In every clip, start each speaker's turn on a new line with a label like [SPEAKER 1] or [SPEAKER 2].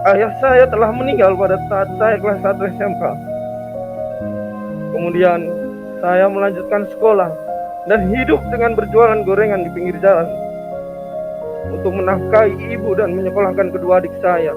[SPEAKER 1] Ayah saya telah meninggal pada saat saya kelas 1 SMK. Kemudian saya melanjutkan sekolah dan hidup dengan berjualan gorengan di pinggir jalan untuk menafkahi ibu dan menyekolahkan kedua adik saya.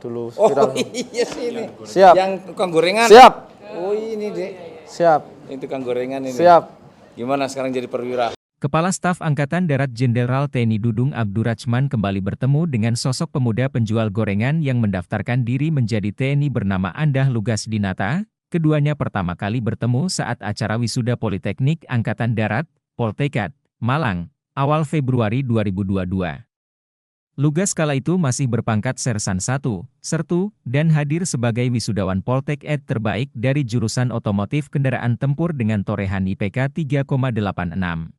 [SPEAKER 2] Dulu
[SPEAKER 3] Oh
[SPEAKER 2] viral.
[SPEAKER 3] iya sih ini.
[SPEAKER 2] Siap.
[SPEAKER 3] Yang tukang gorengan.
[SPEAKER 2] Siap.
[SPEAKER 3] Oh ini deh.
[SPEAKER 2] Siap.
[SPEAKER 3] Ini tukang gorengan ini.
[SPEAKER 2] Siap.
[SPEAKER 3] Gimana sekarang jadi perwira?
[SPEAKER 4] Kepala Staf Angkatan Darat Jenderal TNI Dudung Abdurrahman kembali bertemu dengan sosok pemuda penjual gorengan yang mendaftarkan diri menjadi TNI bernama Andah Lugas Dinata. Keduanya pertama kali bertemu saat acara wisuda Politeknik Angkatan Darat, Poltekat, Malang, awal Februari 2022. Lugas kala itu masih berpangkat Sersan 1, Sertu, dan hadir sebagai wisudawan Poltek Ed terbaik dari jurusan otomotif kendaraan tempur dengan torehan IPK 3,86.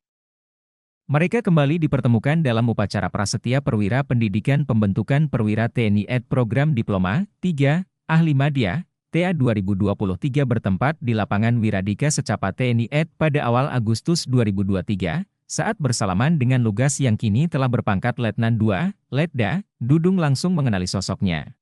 [SPEAKER 4] Mereka kembali dipertemukan dalam upacara prasetya perwira pendidikan pembentukan perwira TNI Ed program Diploma 3, Ahli Madya, TA 2023 bertempat di lapangan Wiradika Secapa TNI Ed pada awal Agustus 2023, saat bersalaman dengan Lugas yang kini telah berpangkat Letnan 2, Letda, Dudung langsung mengenali sosoknya.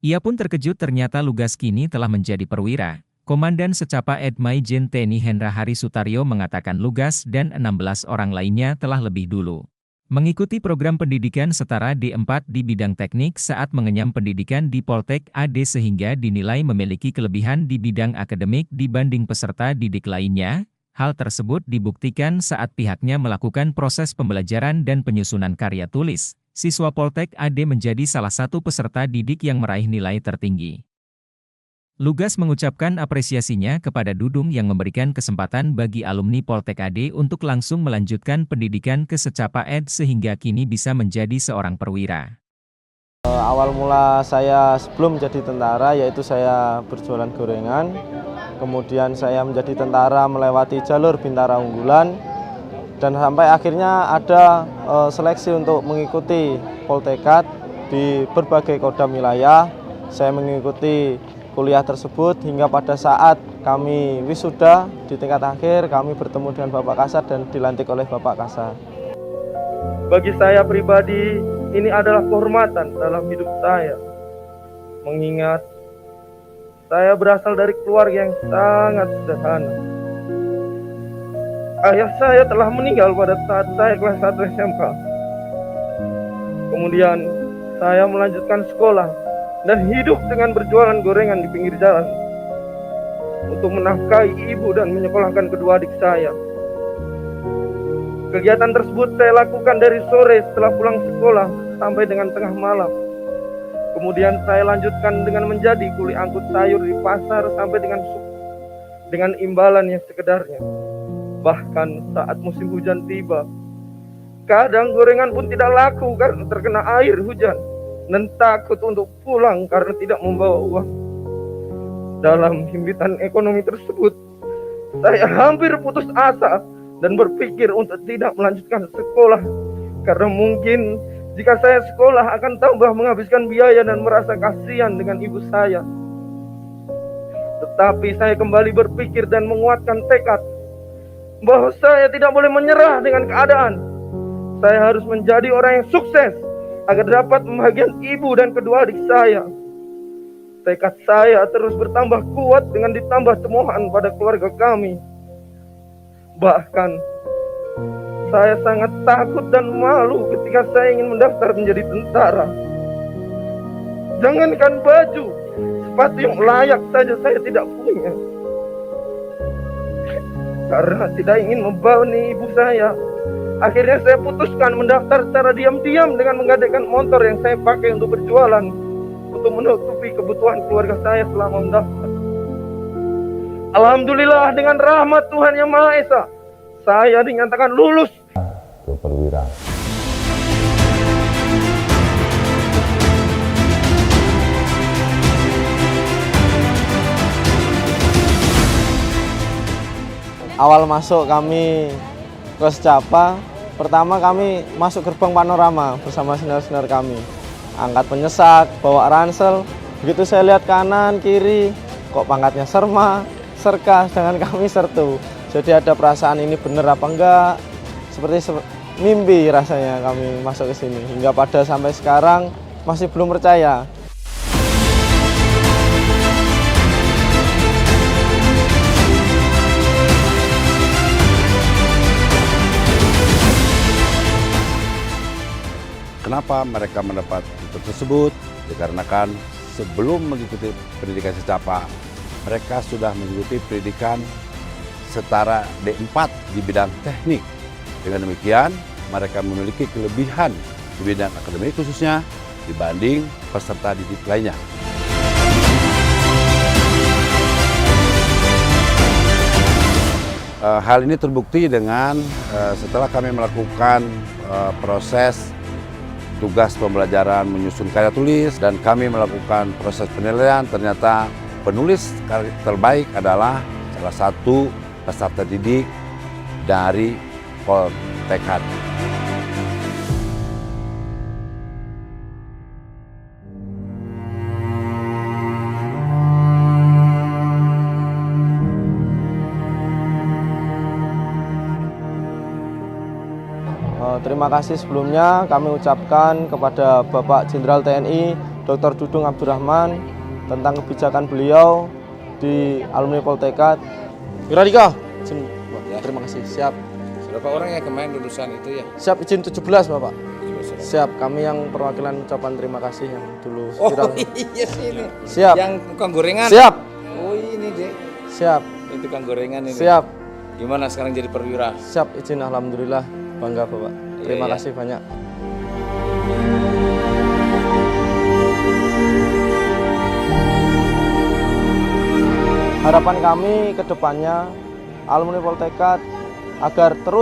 [SPEAKER 4] Ia pun terkejut ternyata Lugas kini telah menjadi perwira. Komandan Secapa Ed Maijen TNI Hendra Hari Sutaryo mengatakan Lugas dan 16 orang lainnya telah lebih dulu mengikuti program pendidikan setara D4 di bidang teknik saat mengenyam pendidikan di Poltek AD sehingga dinilai memiliki kelebihan di bidang akademik dibanding peserta didik lainnya. Hal tersebut dibuktikan saat pihaknya melakukan proses pembelajaran dan penyusunan karya tulis. Siswa Poltek AD menjadi salah satu peserta didik yang meraih nilai tertinggi. Lugas mengucapkan apresiasinya kepada Dudung yang memberikan kesempatan bagi alumni Poltek AD untuk langsung melanjutkan pendidikan ke Secapa Ed sehingga kini bisa menjadi seorang perwira.
[SPEAKER 2] Awal mula saya sebelum jadi tentara yaitu saya berjualan gorengan. Kemudian saya menjadi tentara melewati jalur Bintara Unggulan. Dan sampai akhirnya ada seleksi untuk mengikuti Poltekat di berbagai kodam wilayah. Saya mengikuti kuliah tersebut hingga pada saat kami wisuda di tingkat akhir kami bertemu dengan Bapak Kasat dan dilantik oleh Bapak Kasat.
[SPEAKER 1] Bagi saya pribadi, ini adalah kehormatan dalam hidup saya. Mengingat saya berasal dari keluarga yang sangat sederhana. Ayah saya telah meninggal pada saat saya kelas 1 SMK. Kemudian saya melanjutkan sekolah dan hidup dengan berjualan gorengan di pinggir jalan untuk menafkahi ibu dan menyekolahkan kedua adik saya. Kegiatan tersebut saya lakukan dari sore setelah pulang sekolah sampai dengan tengah malam. Kemudian saya lanjutkan dengan menjadi kuli angkut sayur di pasar sampai dengan imbalan yang sekedarnya. Bahkan saat musim hujan tiba, kadang gorengan pun tidak laku karena terkena air hujan dan takut untuk pulang karena tidak membawa uang. Dalam himpitan ekonomi tersebut, saya hampir putus asa dan berpikir untuk tidak melanjutkan sekolah karena mungkin jika saya sekolah akan tambah menghabiskan biaya dan merasa kasihan dengan ibu saya. Tetapi saya kembali berpikir dan menguatkan tekad bahwa saya tidak boleh menyerah dengan keadaan. Saya harus menjadi orang yang sukses agar dapat membahagiakan ibu dan kedua adik saya. Tekad saya terus bertambah kuat dengan ditambah cemohan pada keluarga kami. Bahkan, saya sangat takut dan malu ketika saya ingin mendaftar menjadi tentara. Jangankan baju, sepatu yang layak saja saya tidak punya. Karena tidak ingin membebani ibu saya, akhirnya saya putuskan mendaftar secara diam-diam dengan menggadaikan motor yang saya pakai untuk berjualan untuk menutupi kebutuhan keluarga saya selama mendaftar. Alhamdulillah dengan rahmat Tuhan Yang Maha Esa, saya dinyatakan lulus
[SPEAKER 5] ke perwira.
[SPEAKER 2] Awal masuk kami ke Secapa, pertama kami masuk gerbang panorama bersama senior-senior kami. Angkat penyesak, bawa ransel, begitu saya lihat kanan, kiri, kok pangkatnya Serma, Serka, sedangkan kami Sertu. Jadi ada perasaan ini bener apa enggak, seperti mimpi rasanya kami masuk ke sini. Hingga pada sampai sekarang masih belum percaya.
[SPEAKER 5] Kenapa mereka mendapat titel tersebut? Dikarenakan sebelum mengikuti pendidikan secapa, mereka sudah mengikuti pendidikan setara D4 di bidang teknik. Dengan demikian, mereka memiliki kelebihan di bidang akademik khususnya dibanding peserta didik lainnya. Hal ini terbukti dengan setelah kami melakukan proses tugas pembelajaran menyusun karya tulis dan kami melakukan proses penilaian, ternyata penulis karya terbaik adalah salah satu peserta didik dari Poltekad.
[SPEAKER 2] Terima kasih sebelumnya kami ucapkan kepada Bapak Jenderal TNI Dr. Dudung Abdurrahman tentang kebijakan beliau di alumni Poltekad. Wiradika, terima kasih. Siap.
[SPEAKER 3] Berapa orang yang kemarin lulusan itu ya?
[SPEAKER 2] Siap izin 17 Bapak. Siap, kami yang perwakilan ucapan terima kasih yang dulu
[SPEAKER 3] Oh
[SPEAKER 2] viral.
[SPEAKER 3] iya sini.
[SPEAKER 2] Siap.
[SPEAKER 3] Yang tukang gorengan.
[SPEAKER 2] Siap.
[SPEAKER 3] Oh ini deh.
[SPEAKER 2] Siap.
[SPEAKER 3] Ini tukang gorengan ini.
[SPEAKER 2] Siap.
[SPEAKER 3] Gimana sekarang jadi perwira?
[SPEAKER 2] Siap izin, alhamdulillah bangga Bapak. Terima
[SPEAKER 3] Iya.
[SPEAKER 2] kasih banyak. Harapan kami ke depannya alumni Poltekad agar terus